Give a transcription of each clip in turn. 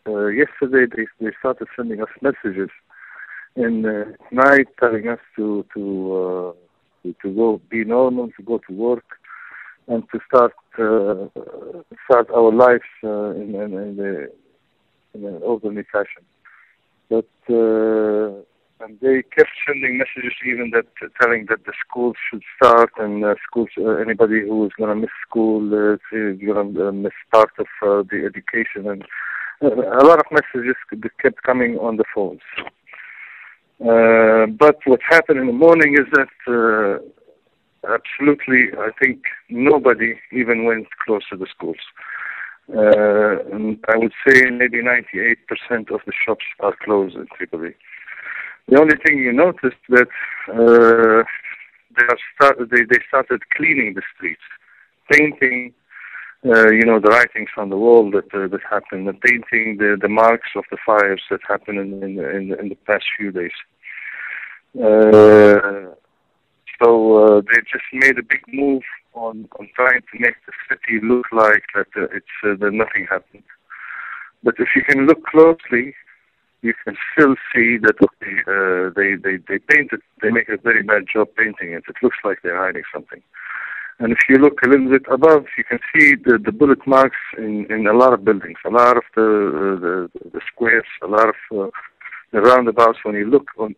yesterday they started sending us messages in night telling us to go be normal, to go to work, and to start our lives in an orderly fashion. But and they kept sending messages, even that telling that the schools should start, and schools anybody who is going to miss school is going to miss part of the education, and a lot of messages kept coming on the phones. But what happened in the morning is that absolutely, I think nobody even went close to the schools. And I would say maybe 98% of the shops are closed in Tripoli. The only thing you noticed that they started cleaning the streets, painting, the writings on the wall that happened, and painting the marks of the fires that happened in the past few days. So they just made a big move on trying to make the city look like that that nothing happened. But if you can look closely, you can still see that they painted. They make a very bad job painting it. It looks like they're hiding something. And if you look a little bit above, you can see the bullet marks in a lot of buildings, a lot of the squares, a lot of the roundabouts. When you look on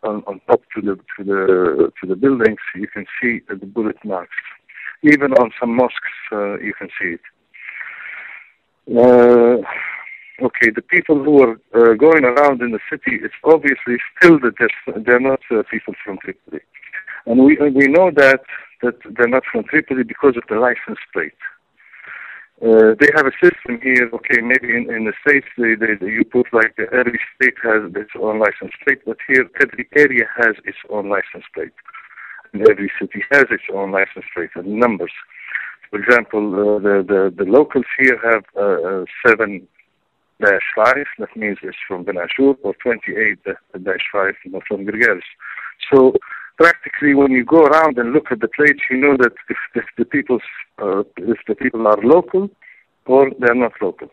top to the buildings, you can see the bullet marks. Even on some mosques, you can see it. Okay, the people who are going around in the city, it's obviously still that they're not people from Tripoli. And we know that they're not from Tripoli because of the license plate. They have a system here, okay, maybe in the States, you put like every state has its own license plate, but here every area has its own license plate. And every city has its own license plate and numbers. For example, the locals here have 7-5, that means it's from Ben Ashur, or 28-5 from Gergeris. So practically, when you go around and look at the plates, you know that if the people are local or they're not local.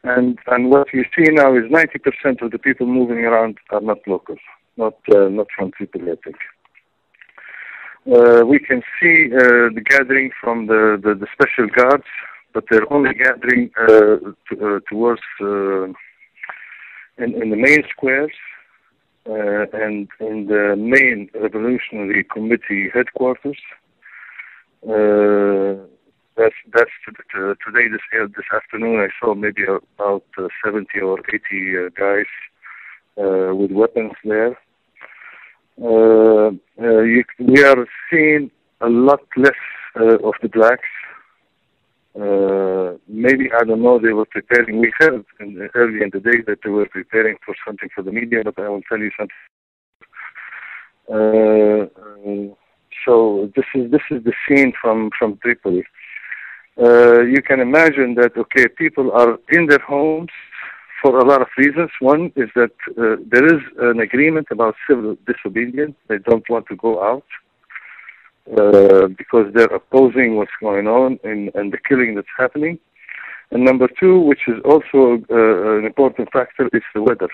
And what you see now is 90% of the people moving around are not local, not from Tripoli, I think. We can see the gathering from the special guards, but they're only gathering towards in the main squares and in the main Revolutionary Committee headquarters. That's today, this afternoon, I saw maybe about 70 or 80 guys with weapons there. We are seeing a lot less of the blacks. Maybe, I don't know, they were preparing. We heard early in the day that they were preparing for something for the media, but I will tell you something. So this is the scene from Tripoli. You can imagine that, okay, people are in their homes for a lot of reasons. One is that there is an agreement about civil disobedience. They don't want to go out because they're opposing what's going on and the killing that's happening. And number two, which is also an important factor, is the weather.